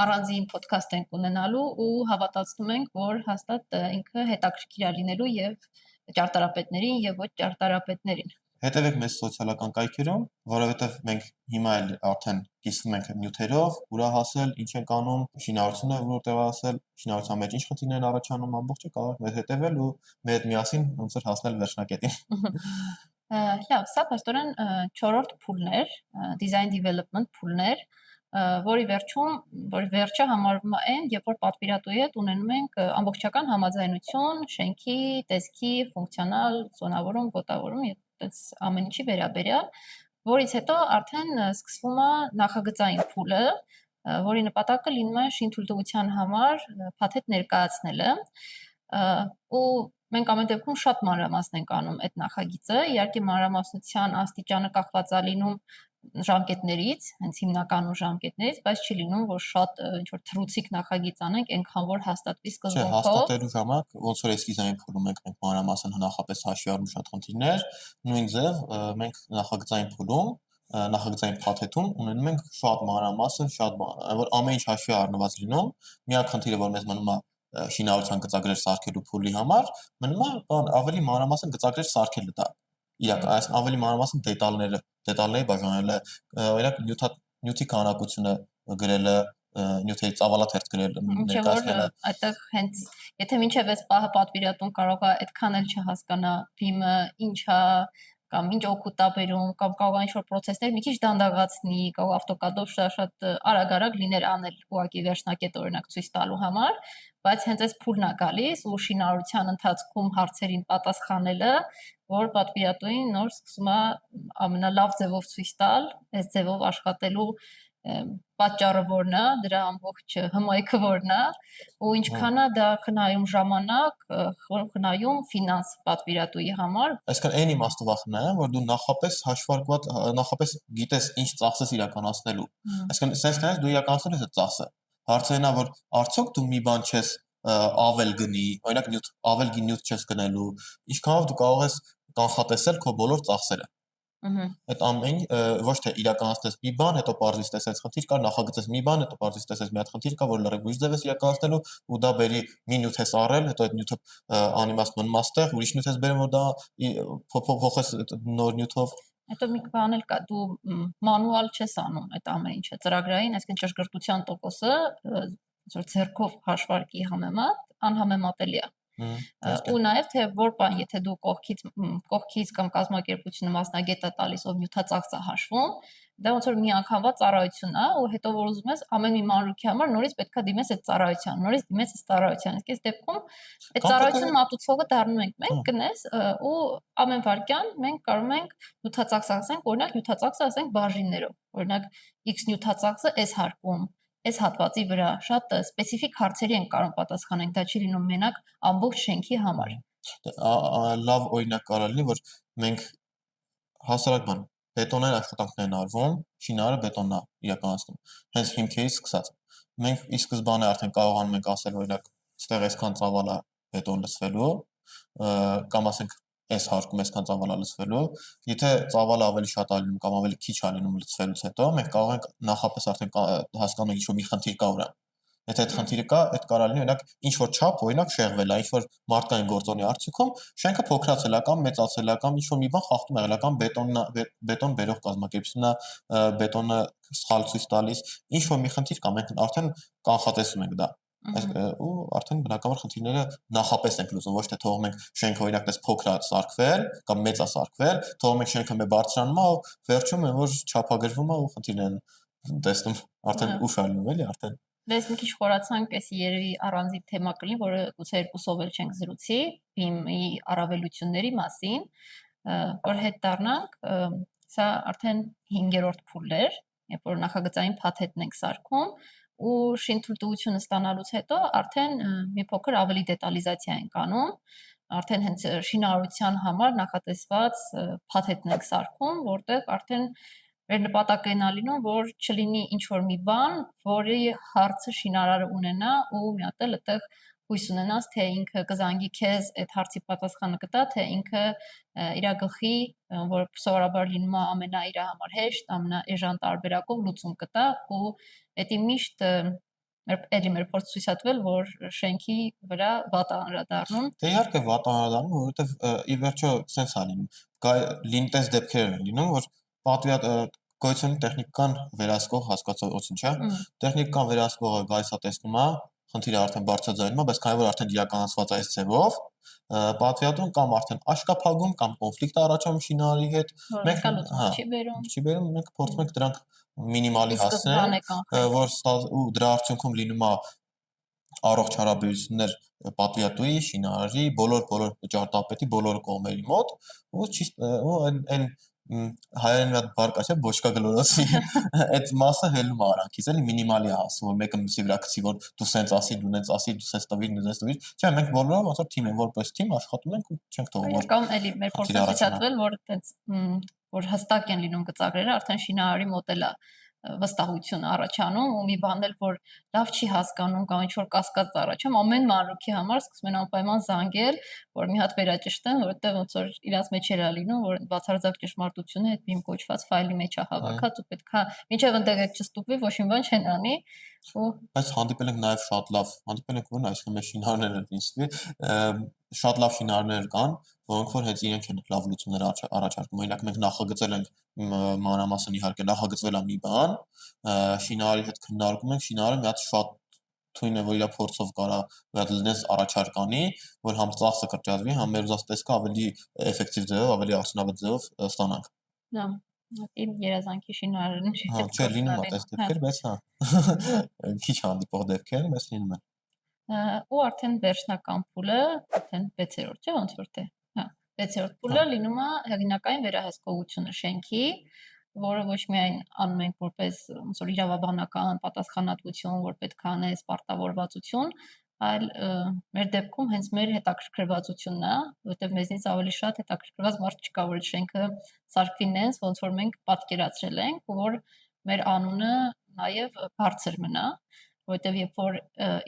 առանձին ոդքասթ ենք ունենալու ու հավատացնում ենք, որ հաստատ ինքը հետաքրքիր է լինելու եւ ճարտարապետներին եւ ոչ ճարտարապետներին։ Հետևեք մեզ սոցիալական կայքերում, որովհետև մենք հիմա էլ արդեն կիսվում ենք նյութերով, ուրա հասել, ինչ ենք անում, շինարարությունը որտեղ հասել, շինարարության մեջ ինչ խնդիրներ են առաջանում, ամբողջը կարող մեզ հետևել ու մեր հետ միասին ոնց որ հասնել վերջնակետին։ Լավ, սա փաստորեն 4-րդ փուլն էր, design development փուլն էր, որի վերջը համարվում է այն, երբ որ պատվիրատուի հետ ունենում ենք ամբողջական համաձայնություն շենքի, տեսքի, ֆունկցիոնալ, զոնավորում, գոտավորում եւ այդպես ամեն ինչի վերաբերյալ, որից հետո արդեն սկսվում է նախագծային փուլը, որի նպատակը լինում է շինթույլտվության համար փաթեթ ներկայացնելը, ու մենք ամեն դեպքում շատ մանրամասն ենք անում այդ նախագիծը, իհարկե մանրամասնության աստիճանը կախված է լինում ժամկետներից, հենց հիմնականում ժամկետներից, բայց չի լինում, որ շատ ինչ որ թռուցիկ նախագիծ անենք, այնքան որ հաստատվի սկզբունքով։ Չէ, հաստատելու ժամանակ ոնց որ էսքիզային փուլում ենք մենք մանրամասն նախապես հաշվի առնում շատ խնդիրներ, նույն ձև մենք նախագծային փուլում, նախագծային փաթեթում ունենում ենք շատ մանրամասն, շատ բան, որ ամեն ինչ հաշվի առնված լինում, միակ խնդիրը որ մեզ մնում է շինարարության գծագրեր սարքելու փուլի համար, մնում է բան ավելի մանրամասն գծագրեր սարքելը դա։ Իրական ավելի մանրամասն դետալների բաժանելը, օրինակ նյութի քանակությունը գրելը, նյութերի ծավալաթերթ գրելը, ներկայացնելը։ Այդտեղ հենց եթե մինչև այս պահը պատվիրատուն կարող է այդքան էլ չհասկանա բիմը ինչ է կամ ինչ օգուտ է բերում, կամ կարող է ինչ-որ process-ներ մի քիչ դանդաղացնի, կարող AutoCAD-ով շատ արագ լիներ անել ուղղակի վերջնակետ օրինակ ցույց տալու համար, բայց հենց այս փուլն է գալիս ու շինարարության ընթացքում հարցերին պատասխանելը, որ պատվիրատուին նոր սկսում է ամենալավ ձևով ցույց տալ, այս ձևով աշխատելու պատճառը որն է, դրա ամբողջ հմայքը որն է, ու ինչքան է դա խնայում ժամանակ, խնայում ֆինանս պատվիրատուի համար։ Այսինքն այն իմաստով է խնայում, որ դու նախապես գիտես ինչ ծախսես իրականացնելու։ Այսինքն sense կանես դու իրականացնելու ես այդ ծախսը։ Հարցը այն է, որ արդյոք դու մի բան չես ավել գնի, օրինակ ավել նյութ չես գնելու, ինչքանով դու կարող ես կանխատեսել քո բոլոր ծախսերը։ Այդ ամեն ոչ թե իրականացնես մի բան, հետո պարզից տեսես խնդիր կար, նախագծես մի բան, հետո պարզից տեսես մի հատ խնդիր կա, որ լրիվ ուրիշ ձև ես իրականացնելու ու դա բերի մի նյութ ես առել, հետո այդ նյութը անիմաստ մնում աստեղ, ուրիշ նյութ ես բերում, որ դա փոխես նոր նյութով։ Հետո մի բան էլ կա, դու մանուալ չես անում այդ ամեն ինչը ծրագրային, այսինքն ճշգրտության տոկոսը որ ձեռքով հաշվարկի համեմատ անհամեմատելի է։ Ու նաև թե որ բան, եթե դու կողքից կամ կազմակերպությունը մասնագետ է տալիս, ով նյութածախս է հաշվում, դա ոնց որ մի անգամվա ծառայություն է, ու հետո որ ուզում ես ամեն մի մանրուքի համար նորից պետքա դիմես այդ ծառայության, նորից դիմես այս ծառայության։ Իսկ այս դեպքում այդ ծառայությունը մատուցողը դառնում ենք մենք, կնես, ու ամեն վարքյան մենք կարող ենք նյութածախս ասենք, օրինակ նյութածախսը ասենք բաժիններով։ Օրինակ X նյութածախսը այս հարկում այս հատվածի վրա շատ սպეციფიկ հարցերի են կարող պատասխանենք, դա չի լինում մենակ ամբողջ շենքի համար։ Լավ օրինակ կարող լինի, որ մենք հասարակ բան բետոնային աշխատանքներ են արվում, շինարարը բետոնն է իրականացնում։ Հենց հիմքերից սկսած։ Մենք ի սկզբանե արդեն կարողանում ենք ասել, օրինակ, այստեղ այսքան ծավալ է բետոն լցվելու, կամ ասենք այս հարկում այսքան ծավալ է լցվելու, եթե ծավալը ավելի շատ է լինում կամ ավելի քիչ է լինում լցվելուց հետո, մենք կարող ենք նախապես արդեն հասկանում ինչ-որ մի խնդիր կա ուրա։ Եթե այդ խնդիրը կա, այդ կարող լինի օրինակ ինչ որ չափ, օրինակ շեղվել է, ինչ որ մարդկային գործոնի արդյունքում շենքը փոքրացել է կամ մեծացել է կամ ինչ որ մի բան խախտում եղել է կամ բետոն բերող կազմակերպությունն է բետոնը սխալ ցույց տալիս, ինչ որ մի խնդիր կա, մենք արդեն կանխատեսում ենք դա։ Ու արդեն բնականաբար խնդիրները նախապես ենք լուծում, ոչ թե թողում ենք շենքը օրինակ դες փոքր է սարքվել կամ մեծ է սարքվել, թողում ենք շենքը մեր բարձրանում է ու վերջում է որ չափագրվում է ու խնդիրներ են տեսնում, արդեն ուշ է լինում էլի, արդեն Դες մի քիչ խորացանք, էսի երևի առանձին թեմա կլինի, որը գուցե երկուսով էլ չենք զրուցի, BIM-ի առավելությունների մասին, որ հետ դառնանք, սա արդեն 5-րդ փուլն էր, երբ որ նախագծային փաթեթն ենք սարքում ու շինթույլտվությունը ստանալուց հետո արդեն մի փոքր ավելի դետալիզացիա ենք անում, արդեն հենց շինարարության համար նախատեսված փաթեթն ենք սարքում, որտեղ արդեն մեր նպատակն է լինում, որ չլինի ինչ-որ մի բան, որի հարցը շինարարը ունենա ու մի հատ էլ այդտեղ հույս ունենաս, թե ինքը կզանգի քեզ այդ հարցի պատասխանը կտա, թե ինքը իր գլխի, որ սովորաբար լինում է ամենաիր համար հեշտ, ամենաէժան տարբերակով լուծում կտա ու դա միշտ մեր փորձ ցույց է տվել, որ շենքի վրա վատ է անդրադառնում։ Դե իհարկե վատ է անդրադառնում, որովհետև ի վերջո sense է լինում։ Լինտես դեպքեր են լինում, որ գոյություն տեխնիկան վերահսկող հասկացություն, չէ՞։ Տեխնիկան վերահսկողը գալիս է տեսնում է, խնդիրը արդեն բարձրաձայնում է, բայց քանի որ արդեն իրականացված է այս ձևով, պատվիրատուն կամ արդեն աշկ է փակում կամ կոնֆլիկտ է առաջանում շինարարի հետ, մենք չի բերում, մենք փորձում ենք դրանք մինիմալի հասցնել, որ ու դրա արդյունքում լինում է առողջ հարաբերություններ պատվիրատուի, շինարարի, բոլոր ճարտարապետի, բոլոր կողմերի մոտ ու այն հայերեն մի հատ բառ կա, չէ՞, բոչկա գլորոցի այդ մասը հելնում է արանքից, էլի մինիմալի է հասնում, որ մեկը մյուսի վրա գցի, որ դու սենց ասի, դու նենց ասի, դու սենց տվիր, դու սենց տվիր, չէ, մենք բոլորով ոնց որ թիմ ենք, որպես թիմ աշխատում ենք ու չենք թողում որ կամ էլի մեր փորձը ցույց է տվել, որ այդպես որ հստակ են լինում գծագրերը, արդեն շինարարի մոտ էլ է վստահություն առաջանում ու մի բան էլ որ լավ չի հասկանում կամ ինչ-որ կասկած առաջանում, ամեն մանրուքի համար սկսում են անպայման զանգել, որ մի հատ վերաճշտեն, որովհետև ոնց որ իրաց մեջ էլ է լինում, որ բացարձակ ճշմարտությունը այդ BIM կոչված ֆայլի մեջ է հավաքած ու պետքա մինչև այնտեղ այդ չստուգվի, ոչ մի բան չեն անի ու բայց հանդիպել ենք նաև շատ լավ, հանդիպել ենք որ այսինքն մեր շինարարները ինձ շատ լավ շինարարներ կան, որոնք որ հենց իրենք են լավ լուծումներ առաջարկում։ Օրինակ մենք նախագծել ենք մանրամասն իհարկե նախագծվել է մի բան, շինարարի հետ քննարկում ենք, շինարարը մի հատ շատ թույն է, որ իր փորձով կարա վերադառնես առաջարկանի, որ համ ծախսը կրճատվի, համ մեր ուզած տեսքը ավելի էֆեկտիվ ձևով, ավելի արդյունավետ ձևով ստանանք։ Դա իմ երազանքի շինարարն է։ Հա, չէ, լինում է այս դեպքեր, բայց հա քիչ հանդիպող դեպքեր, բայց լինում են։ Ու արդեն վերջնական փուլը, արդեն 6-րդ, չէ՞, ոնց որ թե։ Հա, 6-րդ փուլը լինում է հեղինակային վերահսկողությունը շենքի, որը ոչ միայն անում ենք որպես ոնց որ իրավաբանական պատասխանատվություն, որ պետք է անես պարտավորվածություն, այլ մեր դեպքում հենց մեր հետաքրքրվածությունն է, որովհետև մեզնից ավելի շատ հետաքրքրված մարդ չկա, որ շենքը սարքվի նենց, ոնց որ մենք պատկերացրել ենք, ու որ մեր անունը նաև բարձր մնա, որովհետև երբ որ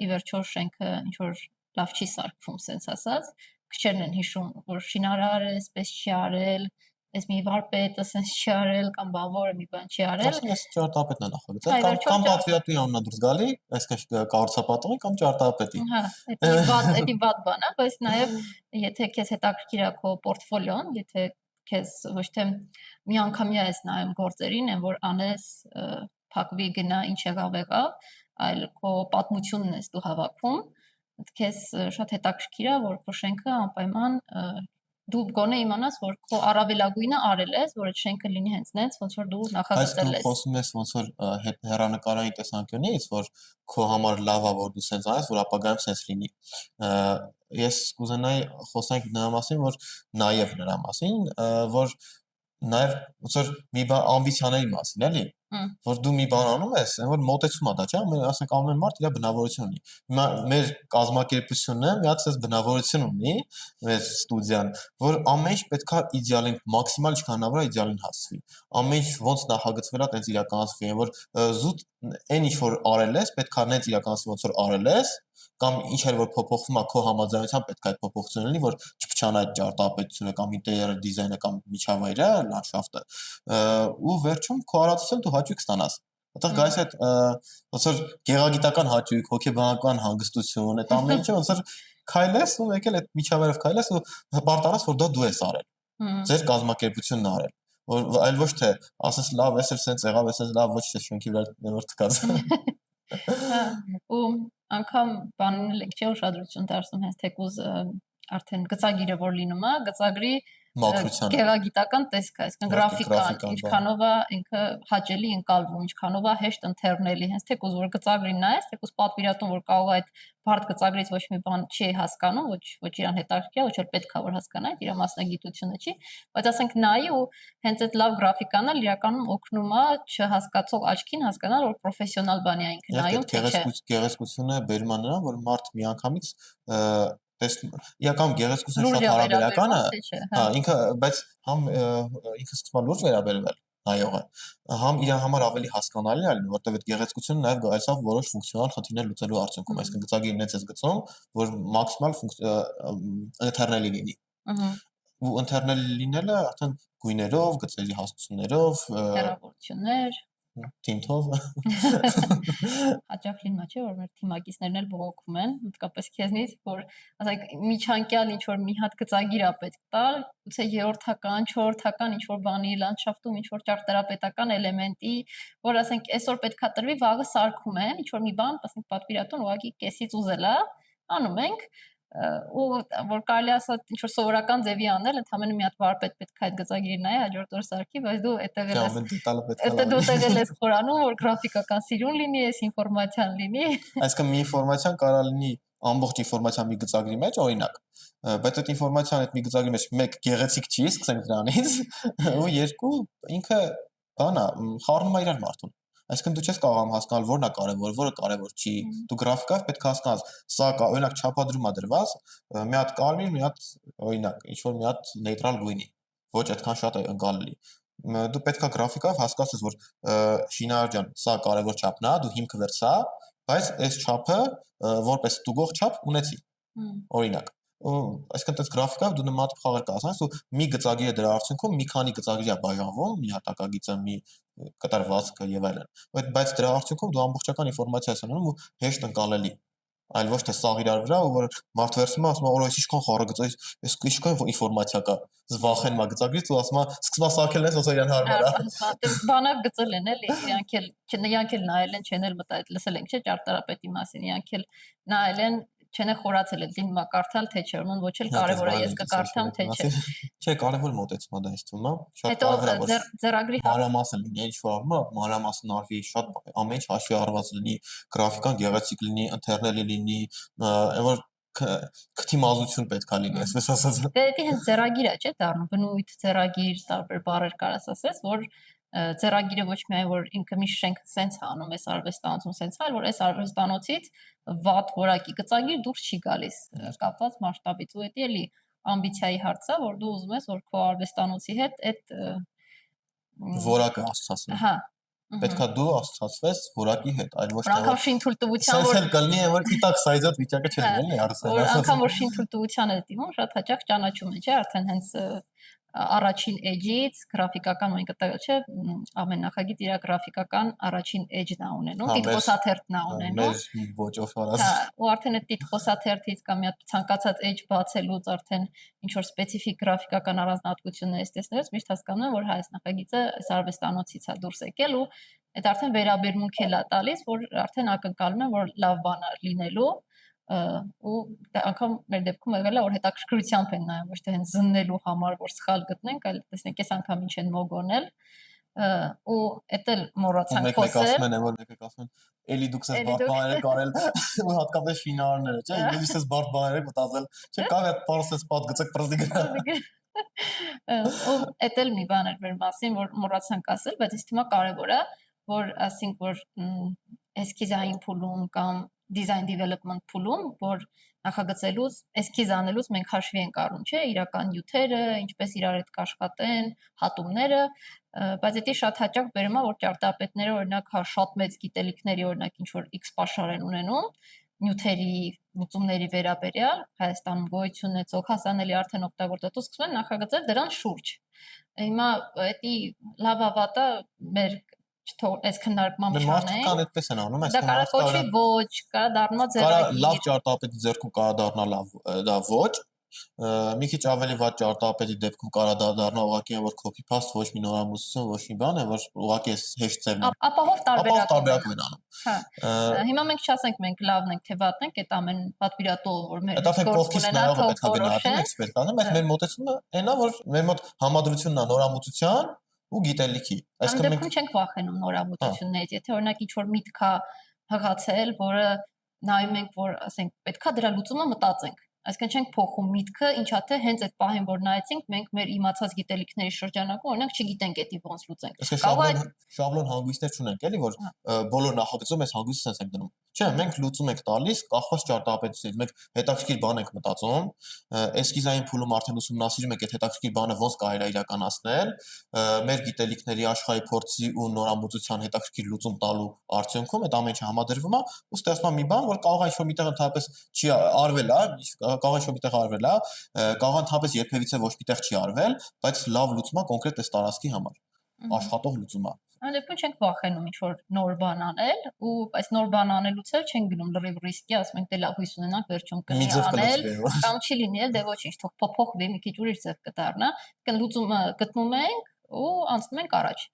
ի վերջո շենքը ինչ որ լավ չի սարքվում, sense ասած, քչերն են հիշում, որ շինարարը այսպես չի արել, այս մի վարպետը sense չի արել կամ բանվորը մի բան չի արել։ Ասում ես ճարտարապետն է նախագծել, կամ պատվիրատուի անունը դուրս գալի, այսինքն կառուցապատողի կամ ճարտարապետի։ Հա, դա վատ բան է, բայց նաև եթե քեզ հետաքրքիր է քո պորտֆոլիոն, եթե քեզ ոչ թե միանգամյա ես նայում գործերին, են որ անես փակվի գնա ինչ եղավ, այլ քո պատմությունն ես դու հավաքում, քեզ շատ հետաքրքիր է, որ քո շենքը անպայման դու գոնե իմանաս, որ քո առավելագույնը արել ես, որ այդ շենքը լինի հենց նենց, ոնց որ դու նախագծել ես։ Այս դու խոսում ես ոնց որ հեռանկարային տեսանկյունից, որ քո համար լավ է, որ դու սենց անես, որ ապագայում սենց լինի։ Ես կուզենայի խոսանք նրա մասին, որ նաև նրա մասին, որ նաև ոնց որ մի բան ամբիցիաների մասին, էլի, որ դու մի բան անում ես, որ մոտեցում է դա, չէ՞, ասենք ամեն մարդ իր բնավորություն ունի։ Հիմա մեր կազմակերպությունը մի հատ էս բնավորություն ունի, մեր ստուդիան, որ ամեն ինչ պետքա իդեալին, մաքսիմալ ինչքան հնարավոր է իդեալին հասցվի։ Ամեն ինչ ոնց նախագծվել է, տենց իրականացվի, որ զուտ այն ինչ որ արել ես, պետքա նենց իրականացվի, ոնց որ արել ես, կամ ինչ էլ որ փոփոխվում է քո համաձայնությամբ պետք է այդ փոփոխությունը լինի, որ չփչանա այդ ճարտարապետությունը կամ ինտերիեր դիզայնը կամ միջավայրը, լանդշաֆտը, ու վերջում քո արածությունը դու հաճույք ստանաս։ Այդտեղ գայս այդ ոնց որ գեղագիտական հաճույք, հոգեբանական հանգստություն, այդ ամեն ինչը ոնց որ քայլես ու եկել այդ միջավայրով քայլես ու պարտարես որ դա դու ես արել։ Ձեր կազմակերպությունն արել։ Որ այլ ոչ թե ասես լավ, էս էլ սենց եղավ, էս էլ լավ, ոչ թե շենքի վրա թքած։ Հա, ու անգամ բանն էլ չի ուշադրություն դարձնում հենց թեկուզ արդեն գծագիրը որ լինում է, գծագրի մակրության գեղագիտական տեսք է, այսինքն գրաֆիկան, ինչքանով է ինքը հաճելի ընկալվում, ինչքանով է հեշտ ընթերնելի, հենց թեկուզ որ գծագրին նայես, թեկուզ պատվիրատուն որ կարող է այդ բարդ գծագրից ոչ մի բան չի հասկանում, ոչ իրան հետաքրքիր է, ոչ էլ պետք է որ հասկանա, իր մասնագիտությունը չի, բայց ասենք նայի ու հենց այդ լավ գրաֆիկան էլ իրականում օգնում է չհասկացող աչքին հասկանալ, որ պրոֆեսիոնալ բան է ինքը նայում, թե չէ։ Գեղեցկությունը բերում է նրան, որ մարդ միանգամից իրական գեղեցկությունը շատ հարաբերական է, հա, ինքը, բայց համ ինքը սկսում է լուրջ վերաբերվել նայողը, համ իր համար ավելի հասկանալի է լինում, որտեղ այդ գեղեցկությունը նաև գայացավ որոշ ֆունկցիոնալ խնդիրներ լուծելու արդյունքում, այսինքն գծագիրն էս գծում, որ մաքսիմալ ընթերնելի լինի։ Ու ընթերնելի լինելը արդեն գույներով, գծերի հաստություններով, հեռավորություններ, տինտով հաճախ լինում է, չէ՞, որ մեր թիմակիցներն էլ բողոքում են, հատկապես քեզնից, որ ասենք միջանկյալ ինչ որ մի հատ գծագիր է պետք տալ, գուցե երրորդական, չորրորդական ինչ որ բանի լանդշաֆտում ինչ որ ճարտարապետական էլեմենտի, որ ասենք այսօր պետքա տրվի, վաղը սարքում են, ինչ որ մի բան, ասենք պատվիրատուն ուղղակի կեսից ուզել է, անում ենք ու որ կարելի ասած ինչ որ սովորական ձևի անել, ընդհանրապես մի հատ վարպետ պետք է այդ գծագիրը նայի, հաջորդ օր սարքի, բայց դու դու տեղել ես խորանում, որ գրաֆիկական սիրուն լինի, այս ինֆորմացիան լինի։ Այսինքն մի ինֆորմացիան կարա լինի ամբողջ ինֆորմացիան մի գծագրի մեջ, օրինակ, բայց այդ ինֆորմացիան այդ մի գծագրի մեջ մեկ գեղեցիկ չի, սկսենք դրանից, ու երկու ինքը բան է, խառնում է իրար մարդուն։ Այսինքն դու չես կարող հասկանալ որն է կարևոր, որը կարևոր չի։ Դու գրաֆիկով պետք է հասկանաս, սա օրինակ չափադրում է դրված, մի հատ կարմիր, մի հատ օրինակ, ինչ որ մի հատ նեյտրալ գույնի, ոչ այդքան շատ է ընկալելի։ Դու պետք է գրաֆիկով հասկացես, որ շինարար ջան, սա կարևոր չափն է, դու հիմքը վեր սա, բայց այս չափը որպես ստուգող չափ ունեցի։ Օրինակ, այսինքն այս գրաֆիկով դու նման խաղեր կասես ու մի գծագիրը դրա արդյունքում մի քանի գծագրի է բաժանվում, մի հատակագիծը, մի կատարվածքը եւ այլն։ Բայց դրա արդյունքում դու ամբողջական ինֆորմացիա ես ունենում ու հեշտ ընկալելի։ այլ ոչ թե սաղ իրար վրա, ու որ մարդ վերցնում է, ասում է, «Օր այս ինչքան խառը գծա, այս ինչքան ինֆորմացիա կա»։ Զվախեն մա գծագրից ու ասում է, «Սկսում է սարքել ես, ոսա իրան հարմար է»։ Բանակ գծել են էլի, իրանք էլ նայել են, չեն էլ մտածել, լսել ենք չէ ճարտարապետի մասին, իրանք էլ նայել են, չեն էլ խորացել են դին մա կարդալ թե չէ, ոնց ոչ էլ կարևոր է ես կկարդամ թե չէ։ Չէ, կարևոր մոտեցում է դա ինձ թվում է, շատ Հետո կարևոր է, որ ձեռագրի մանրամասն լինի, ինչ որ արվում է, մանրամասն արվի, շատ ամեն ինչ հաշվի առված լինի, գրաֆիկան գեղեցիկ լինի, ընթերնելի լինի, որ քթիմազություն պետք է լինի, այսպես ասած։ Դե դա հենց ձեռագիր է, չէ՞ դառնում, բնույթ, ձեռագիր, տարբեր բառեր կարաս ասես, որ ձեռագիրը ոչ միայն որ ինքը մի շենք սենց անում, այս արվեստանոցում սենց, այլ որ այս արվեստանոցից վատ որակի գծագիր դուրս չի գալիս, կապված մասշտաբից, ու դա էլի ամբիցիայի հարց է, որ դու ուզում ես որ քո արվեստանոցի հետ այդ որակը ասացնի։ Հա։ Պետքա դու ասացվես որակի հետ, այլ ոչ թե անգամ շինթույլտվության որ կլինի, որ իտակ սայզատ վիճակը չլինի, էլի որ անգամ որ շինթույլտվության է դիմում, շատ հաճախ ճանաչում է, չէ, արդեն հենց առաջին edge-ից գրաֆիկական մենք այդտեղ չէ, ամեն նախագիծ իր գրաֆիկական առաջին edge-ն է ունենում, տիտղոսաթերթն է ունենում։ Մեր ոճով արած։ Հա, ու արդեն այդ տիտղոսաթերթից կամ մի հատ ցանկացած edge բացելուց արդեն ինչ որ սպეციფიկ գրաֆիկական առանձնահատկություններ ես տեսնելուց միշտ հասկանում եմ, որ հայ այս նախագիծը այս արվեստանոցից է դուրս եկել ու այդ արդեն վերաբերմունք էլ է տալիս, որ արդեն ակնկալում եմ, որ լավ բան է լինելու ու անգամ մեր դեպքում եղել է որ հետաքրքրությամբ են նայում ոչ թե հենց զննելու համար որ սխալ գտնենք, այլ տեսնենք այս անգամ ինչ են մոգոնել ու էդ էլ մոռացանք խոսել։ Մեկը ասում են, էլի դուք ես բարդ բաներ եք արել ու հատկապես շինարարները, չէ՞, ինձ ես բարդ բաներ եք մտածել, չէ՞ կա այդ պարսես պատ գծեք պրոզդիկը։ Ու էդ էլ մի բան էր մեր մասին, որ մոռացանք ասել, բայց ինձ թվում է կարևոր է, որ ասենք որ էսքիզային փուլում կամ design development փուլում, որ նախագծելուց, էսքիզ անելուց մենք հաշվի ենք առնում, չէ, իրական նյութերը, ինչպես իրար հետ կաշխատեն, հատումները, բայց դա շատ հաճախ բերում է, որ ճարտարապետները օրինակ հա շատ մեծ գիտելիքների օրինակ ինչ որ X պաշար են ունենում, նյութերի լուծումների վերաբերյալ Հայաստանում գոյություն ունեցող հասանելի արդեն օգտագործող սկսում են նախագծել դրան շուրջ։ Հիմա դա լավ ավատա մեր այս քննարկման մեջ անենք։ Մարդիկ այդպես են անում, դա կարող կոչվի ոչ, կարող դառնա ձեռագիր։ Լավ ճարտարապետի ձեռքում կարող դառնա լավ դա ոչ, մի քիչ ավելի վատ ճարտարապետի դեպքում կարող դառնա ուղղակի որ copy paste, ոչ մի նորամուծություն, ոչ մի բան, որ ուղղակի էս հեշտ ձևն է։ Ապահով տարբերակ են անում։ Հա։ Հիմա մենք չասենք մենք լավն ենք թե վատն ենք, այդ ամեն պատվիրատու որ մեր գործ ունենա պետք է գնահատենք էքսպերտանը, բայց մեր մոտեցումը այնա որ մեր մոտ համադրությունն է նորամուծության ու գիտելիքի։ Այսինքն մենք չենք վախենում նորամուծություններից, եթե օրինակ ինչ որ միտք է հղացել, որը նայում ենք, որ ասենք պետքա դրա լուծումը մտածենք։ Այսինքն չենք փոխում միտքը, ինչա թե հենց այդ պահին որ նայեցինք, մենք մեր իմացած գիտելիքների շրջանակում օրինակ չգիտենք դա ոնց լուծենք։ Շաբլոն հանգույցներ չունենք, էլի որ բոլոր նախագծում այս հանգույցը sense ենք դնում։ Չէ, մենք լուծում ենք տալիս կախված ճարտարապետությունից։ Մենք հետաքրքիր բան ենք մտածում, էսքիզային փուլում արդեն ուսումնասիրում ենք այդ հետաքրքիր բանը ոնց կարելի է իրականացնել, մեր գիտելիքների աշխարհի փորձի ու նորամուծության հետաքրքիր լուծում տալու արդյունքում այդ ամեն ինչը համադրվում է ու ստեղծվում է մի բան, որ կարող է ինչ-որ միտեղ ընդհանրապես չի արվել, կարող է ինչ-որ միտեղ արվել է, կարող է ընդհանրապես երբևիցե ոչ միտեղ չի արվել, բայց լավ լուծում է կոնկրետ այս տարածքի համար, աշխատող լուծում է։ Այնպես չենք վախենում ինչ-որ նոր բան անել ու այս նոր բան անելուց էլ չենք գնում լրիվ ռիսկի, ասում ենք դե լավ հույս ունենանք վերջում կլինի անել, կամ չի լինի էլ դե ոչինչ, թող փոփոխվի, մի քիչ ուրիշ ձև կդառնա, կն լուծումը գտնում ենք ու անցնում ենք առաջ։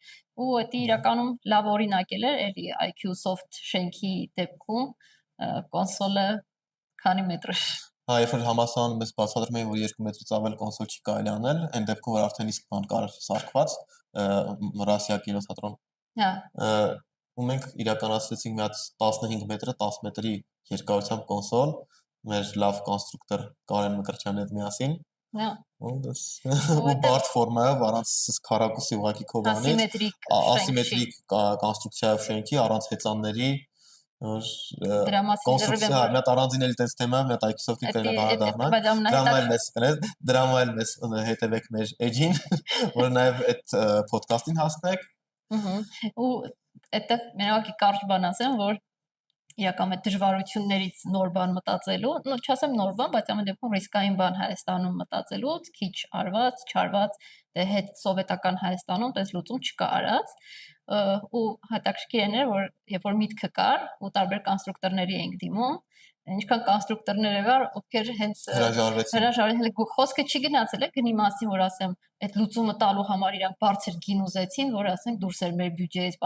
Ու դա իրականում լավ օրինակ է էլի IQ Soft շենքի դեպքում կոնսոլը քանի մետր է։ Հա, երբ որ համասարանում ես բացատրում էին, որ 2 մետրից ավել կոնսոլ չի կարելի անել, այն դեպքում որ արդեն իսկ բան կար սարքված, Ռասիա կինոթատրոն։ Հա։ Ու մենք իրականացրեցինք մի հատ 15 մետրը 10 մետրի երկարությամբ կոնսոլ, մեր լավ կոնստրուկտոր Կարեն Մկրտչյանի հետ միասին։ Հա։ Ու բարդ ֆորմայով առանց քառակուսի ուղղակի քովանի, ասիմետրիկ կոնստրուկցիայով շենքի, առանց հեծանների կոնստրուկցիա, մի հատ առանձին էլ տես թեմա, մի հատ IQ-Soft-ի վերադառնանք, դրամա էլ մեզ հետևեք մեր edge-ին, որ նաև այդ podcast-ին հասնեք։ Ու այդտեղ մենակ կարճ բան ասեմ, որ իրական այդ դժվարություններից նոր բան մտածելու, չասեմ նոր բան, բայց ամեն դեպքում ռիսկային բան Հայաստանում մտածելուց, քիչ արված, չարված, դե հետ սովետական Հայաստանում դες լուծում չկա արած, ու հետաքրքիր է որ երբ որ միտքը կար ու տարբեր կոնստրուկտորների ենք դիմում, ինչքան կոնստրուկտորներ եղար, ովքեր հենց հրաժարվել խոսքը չի գնացել է գնի մասին, որ ասեմ, այդ լուծումը տալու համար իրանք բարձր գին ուզեցին, որ ասենք դուրս էր մեր բյուջեից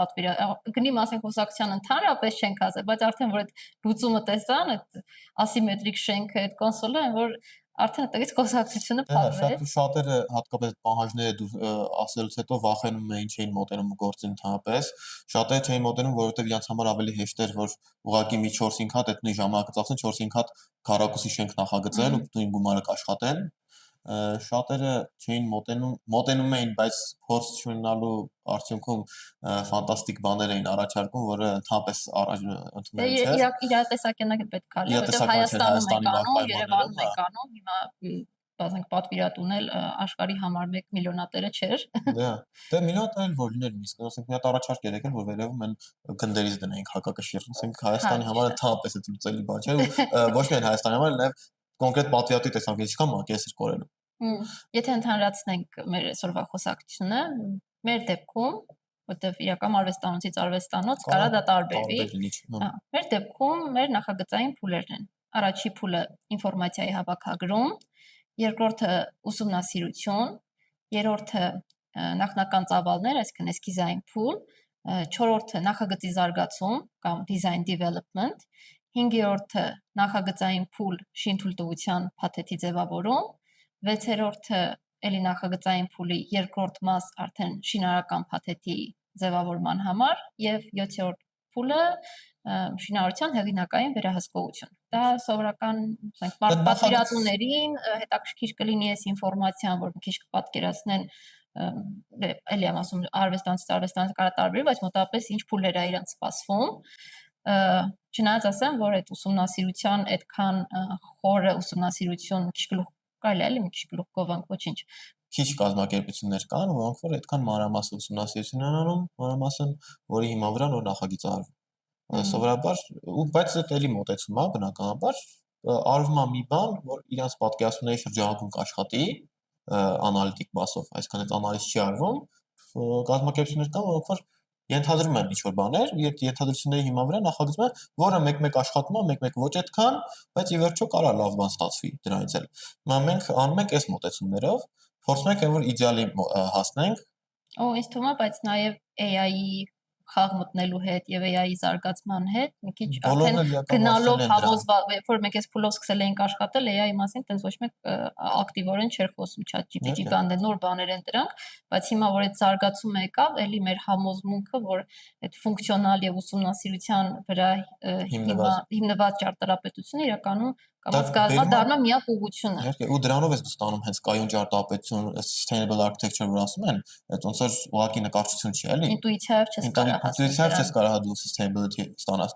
գնի մասին խոսակցության ընդհանրապես չենք ասել, բայց արդեն որ այդ լուծումը տեսան, այդ ասիմետրիկ շենքը, այդ կոնսոլը, որ արդեն այդտեղից խոսակցությունը փակվեց։ Շատերը հատկապես պահանջները ասելուց հետո վախենում էին, չէին մոտենում գործին ընդհանրապես։ Շատերը չէին մոտենում, որովհետև իրենց համար ավելի հեշտ էր, որ ուղղակի մի 4-5 հատ այդ նույն ժամանակը ծախսեն 4-5 հատ քառակուսի շենք նախագծեն ու նույն գումարը կաշխատեն։ Շատերը չէին մոտենում էին, բայց փորձ չունենալու արդյունքում ֆանտաստիկ բաներ էին առաջարկում, որը ընդհանրապես ընդունել չէր։ Իրատեսակենակ պետք է, որովհետև Հայաստանում են կանոն, Երևանում են կանոն, հիմա բացենք պատվիրատունել աշխարհի համար 1 միլիոնատերը չէր։ Դե միլիոնատեր որ լիներ նույնիսկ, ասենք մի հատ առաջարկ եկել, որ վերևում են գնդերից դնենք հակակշիռ, ասենք Հայաստանի համար ընդհանրապես է լուծելի բան չէ, ու ոչ միայն Հայաստանի համար, այլև կոնկրետ պատվիրատուի տեսանկյունից չկա մակես էր կորելու։ Եթե ընդհանրացնենք մեր այսօրվա խոսակցությունը, մեր դեպքում, որտեղ իրական արվեստանոցից արվեստանոց կարա դա տարբերվի, մեր դեպքում մեր նախագծային փուլերն են։ Առաջի փուլը ինֆորմացիայի հավաքագրում, երկրորդը ուսումնասիրություն, երրորդը նախնական ծավալներ, այսինքն էսքիզային փուլ, չորրորդը նախագծի զարգացում կամ design development, հինգերորդը նախագծային փուլ շինթույլտվության փաթեթի ձևավորում, վեցերորդը էլի նախագծային փուլի երկրորդ մաս արդեն շինարարական փաթեթի ձևավորման համար եւ 7-րդ փուլը շինարարության հեղինակային վերահսկողություն։ Դա սովորական, ասենք, պատվիրատուներին հետաքրքիր կլինի այս ինֆորմացիան, որ մի քիչ կպատկերացնեն, էլի եմ ասում, արվեստանոց կարա տարբերվի, բայց մոտավորապես ինչ փուլեր է իրանց սպասվում։ Չնայած ասեմ, որ այդ ուսումնասիրության այդքան խորը ուսումնասիրություն քիչ գլուխ կարելի է մի քիչ գլուխ գովանք, ոչինչ։ Քիչ կազմակերպություններ կան, որոնք որ այդքան մանրամասն ուսումնասիրություն են անում, մանրամասն, որի հիման վրա նոր նախագիծ արվում։ Սովորաբար, բայց դա էլի մոտեցում է, բնականաբար, արվում է մի բան, որ իրանց պատկերացումների շրջանակում կաշխատի անալիտիկ մասով, այսինքն այդ անալիզ չի արվում, կազմակերպություններ կան, որոնք որ ենթադրում են ինչ-որ բաներ, ենթադրությունների հիման վրա նախագծում են, որը մեկ-մեկ աշխատում է, մեկ-մեկ ոչ այդքան, բայց ի վերջո կարա լավ բան ստացվի դրանից էլ։ Հիմա մենք անում ենք այս մոտեցումներով, փորձում ենք որ իդեալի հասնենք։ Ինձ թվում է, բայց նաև AI-ի խաղ մտնելու հետ եւ AI-ի զարգացման հետ մի քիչ արդեն գնալով համոզված, երբ որ մենք այս փուլով սկսել էինք աշխատել AI-ի մասին, տենց ոչ մեկ ակտիվորեն չէր խոսում ChatGPT բան, դե նոր բաներ են դրանք, բայց հիմա որ այդ զարգացումը եկավ, էլի մեր համոզմունքը, որ այդ ֆունկցիոնալ եւ ուսումնասիրության վրա հիմնված ճարտարապետությունը իրականում կամ դառնա միակ ուղղությունը։ Իհարկե, ու դրանով է ստանում հենց կայուն ճարտարապետություն, sustainable architecture որ ասում են, այդ ոնց որ ուղղակի նկարչություն չի, էլի։ Ինտուիցիայով չես կարող հասնել։ Ինտուիցիայով չես կարող դու sustainability ստանալ։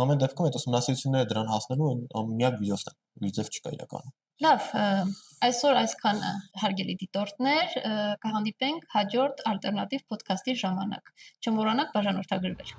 Ամեն դեպքում այդ ուսումնասիրությունները դրան հասնելու միակ վիճակն է, վիճակ չկա իրականում։ Լավ, այսօր այսքան հարգելի դիտորդներ, կհանդիպենք հաջորդ ալտերնատիվ ոդքասթի ժամանակ։ Չմոռանաք բաժանորդագրվել։